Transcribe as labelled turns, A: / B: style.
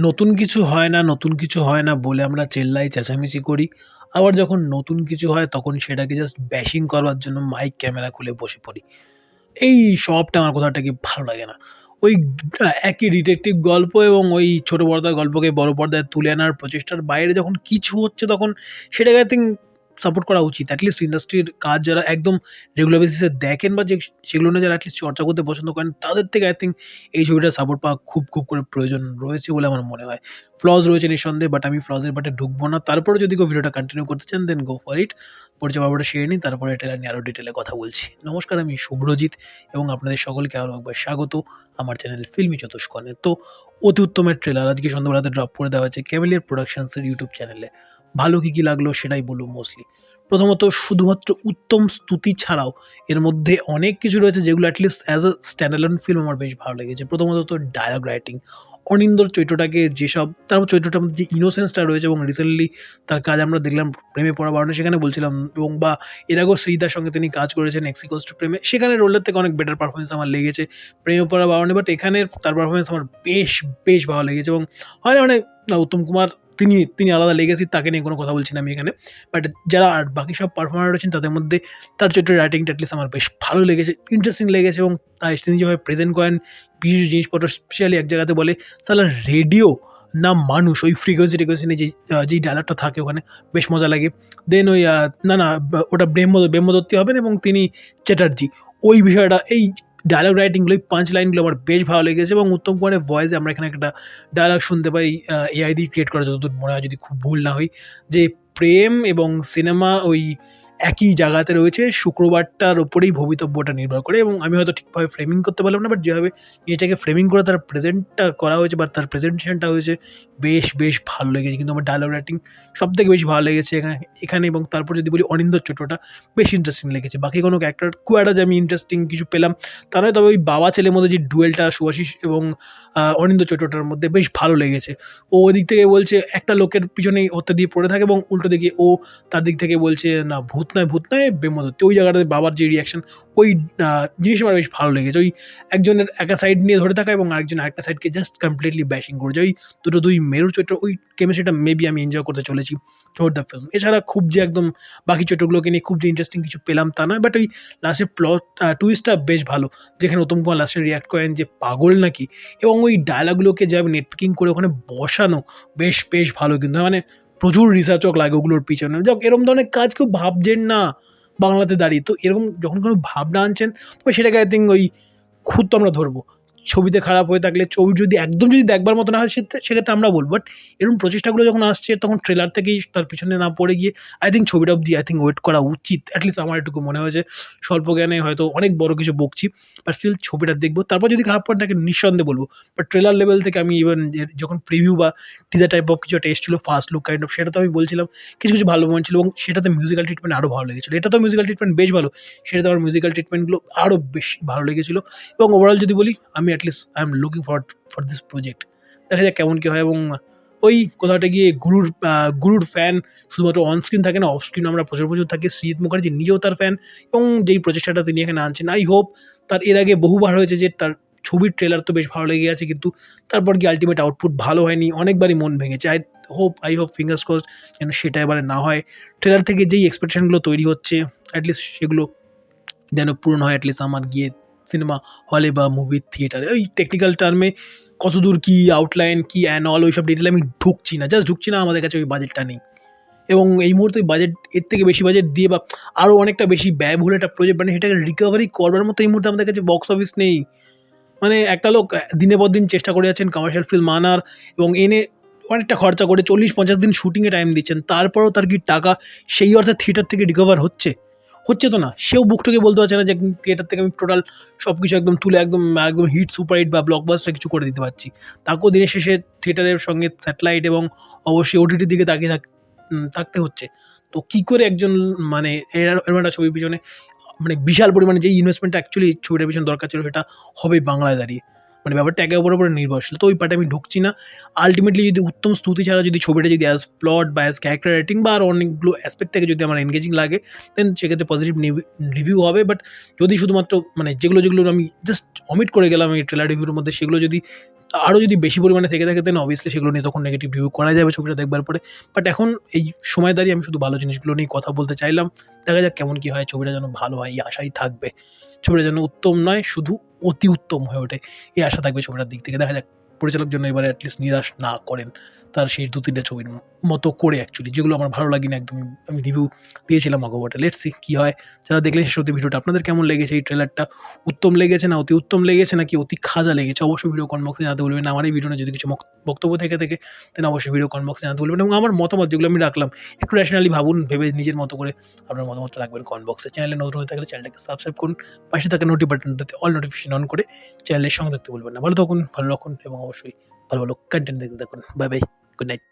A: নতুন কিছু হয় না, নতুন কিছু হয় না বলে আমরা চেল্লাই চেঁচামেচি করি। আবার যখন নতুন কিছু হয় তখন সেটাকে জাস্ট ব্যাশিং করবার জন্য মাইক ক্যামেরা খুলে বসে পড়ি। এই সবটা আমার কোথা থেকে ভালো লাগে না। ওই একই ডিটেকটিভ গল্প এবং ওই ছোট পর্দার গল্পকে বড় পর্দায় তুলে আনার প্রচেষ্টার বাইরে যখন কিছু হচ্ছে তখন সেটাকে আই থিংক সাপোর্ট করা উচিত। এটলিস্ট ইন্ডাস্ট্রির কাজ যারা একদম রেগুলার বেসিসে দেখেন বা সেগুলো নিয়ে যারা এটলিস্ট চর্চা করতে পছন্দ করেন তাদের থেকে আই থিংক এই ছবিটার সাপোর্ট পাওয়া খুব করে প্রয়োজন রয়েছে বলে আমার মনে হয়। ফ্লস রয়েছে নিঃসন্দেহে, বাট আমি ফ্লস এর পার্টে ঢুকবো না। তারপরেও যদি কেউ ভিডিওটা কন্টিনিউ করতে চান দেন গো ফর ইট। পরিচয় পর্বটা সেরে নিই, তারপরে ট্রেলার নিয়ে আরো ডিটেইলে কথা বলছি। নমস্কার, আমি শুভ্রজিৎ এবং আপনাদের সকলকে আরো একবার স্বাগত আমার চ্যানেল ফিল্মি চতুষ্কোণে। তো অতি উত্তমের ট্রেলার আজকে সন্ধ্যাবেলাতে ড্রপ করে দেওয়া হয়েছে ক্যামেলিয়ার প্রোডাকশনসের ইউটিউব চ্যানেলে। ভালো কি লাগলো সেটাই বলবো মোস্টলি। প্রথমত শুধুমাত্র উত্তম স্তুতি ছাড়াও এর মধ্যে অনেক কিছু রয়েছে যেগুলো অ্যাটলিস্ট অ্যাজ আ স্ট্যান্ডঅ্যালোন ফিল্ম আমার বেশ ভালো লেগেছে। প্রথমত তো ডায়ালগ রাইটিং। অনিন্দ্যর চরিত্রটাকে যেসব তার চরিত্রটার মধ্যে যে ইনোসেন্সটা রয়েছে এবং রিসেন্টলি তার কাজ আমরা দেখলাম প্রেমে পড়া বারণে, সেখানে বলছিলাম এবং বা এর আগেও শ্রীদার সঙ্গে তিনি কাজ করেছেন এক্সিকোস টু প্রেমে, সেখানে রোলের থেকে অনেক বেটার পারফরমেন্স আমার লেগেছে প্রেমে পড়া বারণে। বাট এখানে তার পারফরমেন্স আমার বেশ ভালো লেগেছে এবং হয় না মানে উত্তম কুমার তিনি তিনি আলাদা লেগেছি, তাকে নিয়ে কোনো কথা বলছি না আমি এখানে। বাট যারা আর বাকি সব পারফর্মার রয়েছেন তাদের মধ্যে তার চরিত্রের রাইটিংটা অ্যাটলিস্ট আমার বেশ ভালো লেগেছে, ইন্টারেস্টিং লেগেছে এবং তাই তিনি যেভাবে প্রেজেন্ট করেন কিছু জিনিসপত্র, স্পেশালি এক জায়গাতে বলে সালা রেডিও না মানুষ, ওই ফ্রিকোয়েন্সি নিয়ে যেই ডায়লগটা থাকে ওখানে বেশ মজা লাগে। দেন ওই না ওটা ব্রহ্মদত্তই হবেন এবং তিনি চ্যাটার্জি, ওই বিষয়টা এই ডায়লগ রাইটিংগুলো, এই পাঞ্চ লাইনগুলো আমার বেশ ভালো লেগেছে এবং উত্তম কুমারের ভয়েসে আমরা এখানে একটা ডায়লগ শুনতে পাই, এআই দিয়ে ক্রিয়েট করা যতদূর মনে হয় যদি খুব ভুল না হই, যে প্রেম এবং সিনেমা ওই একই জায়গাতে রয়েছে, শুক্রবারটার উপরেই ভবিতব্যটা নির্ভর করে। এবং আমি হয়তো ঠিকভাবে ফ্রেমিং করতে পারলাম না, বাট যেভাবে এটাকে ফ্রেমিং করে তার প্রেজেন্টটা করা হয়েছে বা তার প্রেজেন্টেশনটা হয়েছে বেশ ভালো লেগেছে। কিন্তু আমার ডায়লগ রাইটিং সবথেকে বেশি ভালো লেগেছে এখানে। এবং তারপর যদি বলি অনিন্দ্যর চরিত্রটা বেশ ইন্টারেস্টিং লেগেছে। বাকি কোনো ক্যারেক্টার খুব একটা যে আমি ইন্টারেস্টিং কিছু পেলাম তা নয়, তবে ওই বাবা ছেলের মধ্যে যে ডুয়েলটা শুভাশিস এবং অনিন্দ্য চরিত্রটার মধ্যে বেশ ভালো লেগেছে। ও ওদিক থেকে বলছে একটা লোকের পিছনেই হত্যা দিয়ে পড়ে থাকে এবং উল্টো দিকে ও তার দিক থেকে বলছে না ভূত নয় ব্রহ্মদত্ত। ওই জায়গাটাতে বাবার যে রিঅ্যাকশন, ওই জিনিসটা আমার বেশ ভালো লেগেছে। ওই একজনের একটা সাইড নিয়ে ধরে থাকা এবং আরেকজন আরেকটা সাইডকে জাস্ট কমপ্লিটলি ব্যাশিং করেছে। ওই দুই মেরুর চরিত্র, ওই কেমিস্ট্রিটা মেবি আমি এনজয় করতে চলেছি থ্রুআউট দ্য ফিল্ম। এছাড়া খুব যে একদম বাকি চরিত্রগুলোকে নিয়ে খুব যে ইন্টারেস্টিং কিছু পেলাম তা নয়, বাট ওই লাস্টের প্লট টুইস্টটা বেশ ভালো, যেখানে উত্তম কুমার লাস্টে রিঅ্যাক্ট করেন যে পাগল নাকি, এবং ওই ডায়ালগগুলোকে যেভাবে নেটপিকিং করে ওখানে বসানো বেশ ভালো। কিন্তু মানে প্রচুর রিসার্চ ওয়ার্ক লাগে ওগুলোর পিছনে। যাক, এরকম ধরনের কাজ কেউ ভাবছেন না বাংলাতে দাঁড়িয়ে। তো এরকম যখন কোনো ভাবনা আনছেন তবে সেটাকে আই থিঙ্ক ওই খুঁত তো আমরা ধরবো। ছবিতে খারাপ হয়ে থাকলে, ছবি যদি একদম যদি দেখবার মতো না হয় সেক্ষেত্রে আমরা বলবো। বাট এরকম প্রচেষ্টাগুলো যখন আসছে তখন ট্রেলার থেকেই তার পিছনে না পড়ে গিয়ে আই থিঙ্ক ছবিটা অবধি আই থিঙ্ক ওয়েট করা উচিত। অ্যাটলিস্ট আমার এটুকু মনে হয়েছে। স্বল্প জ্ঞানে হয়তো অনেক বড় কিছু বকছি, বাট স্টিল ছবিটা দেখবো, তারপর যদি খারাপ পড়ে থাকে নিঃসন্দেহে বলবো। বাট ট্রেলার লেভেল থেকে আমি ইভেন যখন প্রিভিউ বা টিজার টাইপ অফ কিছু একটা এসেছিল, ফার্স্ট লুক কাইন্ড অফ, সেটা তো আমি বলছিলাম কিছু ভালো মোমেন্ট ছিল এবং সেটাতে মিউজিক্যাল ট্রিটমেন্ট আরও ভালো লেগেছিল। এটা তো মিউজিক্যাল ট্রিটমেন্ট বেশ ভালো, সেটাতে আমার মিউজিক্যাল ট্রিটমেন্টগুলো আরও বেশি ভালো লেগেছিল। এবং ওভারঅল যদি বলি, আমি at least I am looking for this project. দেখা যাক কেমন কী হয়। এবং ওই কোথাওটা গিয়ে গুরুর ফ্যান শুধুমাত্র অন স্ক্রিন থাকে না, অফ স্ক্রিন আমরা প্রচুর থাকি। সৃজিত মুখার্জি নিজেও তার ফ্যান এবং যেই প্রচেষ্টাটা তিনি এখানে আনছেন, আই হোপ তার এর আগে বহুবার হয়েছে যে তার ছবির ট্রেলার তো বেশ ভালো লেগে গেছে, কিন্তু তারপর কি আল্টিমেট আউটপুট ভালো হয়নি, অনেকবারই মন ভেঙেছে। আই হোপ ফিঙ্গার্স ক্রসড যেন সেটা এবারে না হয়। ট্রেলার থেকে যেই এক্সপেকটেশনগুলো তৈরি হচ্ছে অ্যাটলিস্ট সেগুলো যেন পূরণ হয়। অ্যাটলিস্ট আমার গিয়ে সিনেমা হলে বা মুভি থিয়েটারে ওই টেকনিক্যাল টার্মে কতদূর কী আউটলাইন কী অ্যান্ড অল ওইসব ডিটেলে আমি ঢুকছি না, আমাদের কাছে ওই বাজেটটা নেই। এবং এই মুহূর্তে বাজেট এর থেকে বেশি বাজেট দিয়ে বা আরও অনেকটা বেশি ব্যয়বহুল একটা প্রজেক্ট মানে সেটাকে রিকভারি করবার মতো এই মুহূর্তে আমাদের কাছে বক্স অফিস নেই। মানে একটা লোক দিনের পর দিন চেষ্টা করে যাচ্ছেন কমার্শিয়াল ফিল্ম আনার এবং এনে অনেকটা খরচা করে 40-50 দিন শুটিংয়ে টাইম দিচ্ছেন, তারপরেও তার কি টাকা সেই অর্থে থিয়েটার থেকে রিকভার হচ্ছে তো না। সেও বুক ঠুকে বলতে পারছে না যে থিয়েটার থেকে আমি টোটাল সব কিছু একদম তুলে একদম হিট সুপার হিট বা ব্লকবাস্টার কিছু করে দিতে পারছি। তাকেও দিনের শেষে থিয়েটারের সঙ্গে স্যাটেলাইট এবং অবশ্যই ওটিটির দিকে তাকিয়ে থাকতে হচ্ছে। তো কী করে একজন মানে এরকম একটা ছবির পিছনে মানে বিশাল পরিমাণে যেই ইনভেস্টমেন্টটা অ্যাকচুয়ালি ছবিটার পিছনে দরকার ছিল সেটা হবে বাংলায় দাঁড়িয়ে। মানে ব্যাপারটা একে অপরের উপরে নির্ভরশীল। তো ওই পার্টে আমি ঢুকছি না। আল্টিমেটলি যদি উত্তম স্তুতি ছাড়া যদি ছবিটা যদি অ্যাজ প্লট বা অ্যাজ ক্যারেক্টার রাইটিং বা আরও অনেকগুলো অ্যাসপেক্ট থেকে যদি আমার এনগেজিং লাগে, দেন সেক্ষেত্রে পজিটিভ রিভিউ হবে। বাট যদি শুধুমাত্র মানে যেগুলো আমি জাস্ট অমিট করে গেলাম এই ট্রেলার রিভিউর মধ্যে, সেগুলো যদি আরও যদি বেশি পরিমাণে থেকে থাকে দেন অবভিয়াসলি সেগুলো নিয়ে তখন নেগেটিভ রিভিউ করা যাবে ছবিটা দেখবার পরে। বাট এখন এই সময় দাঁড়িয়ে আমি শুধু ভালো জিনিসগুলো নিয়েই কথা বলতে চাইলাম। দেখা যাক কেমন কি হয়, ছবিটা যেন ভালো হয় এই আশাই থাকবে। ছবিটা যেন উত্তম নয়, শুধু অতি উত্তম হয়ে ওঠে এই আশা থাকবে ছবিটার দিক থেকে। দেখা যাক পরিচালক যেন এবারে এটলিস্ট নিরাশ না করেন তার সেই ২-৩ টা ছবির মতো করে অ্যাকচুয়ালি, যেগুলো আমার ভালো লাগেনি একদমই। আমি রিভিউ দিয়েছিলাম আগবটে। লেটস সি কি হয়। যারা দেখলেন শেষ অব্দি ভিডিওটা, আপনাদের কেমন লেগেছে এই ট্রেলারটা? উত্তম লেগেছে, না অতি উত্তম লেগেছে, নাকি অতি খাজা লেগেছে? অবশ্যই ভিডিও কমেন্ট বক্সে জানাতে ভুলবেন না। আমার এই ভিডিও নিয়ে যদি কিছু বক্তব্য থেকে থাকে দেন অবশ্যই ভিডিও কমেন্ট বক্সে জানাতে ভুলবেন না। এবং আমার মতামত যেগুলো আমি রাখলাম একটু রেশনালি ভাবুন, ভেবে নিজের মতো করে আপনার মতামতটা রাখবেন কমেন্ট বক্সে। চ্যানেলে নতুন হয়ে থাকলে চ্যানেলটাকে সাবস্ক্রাইব করুন। পাশে থাকা বাটনটাতে অল নোটিফিকেশন অন করে চ্যানেলের সঙ্গে থাকতে ভুলবেন না। ভালো থাকুন, ভালো রাখুন এবং অবশ্যই ভালো, ভালো কনটেন্ট দেখতে থাকুন। Bye, bye. Good night.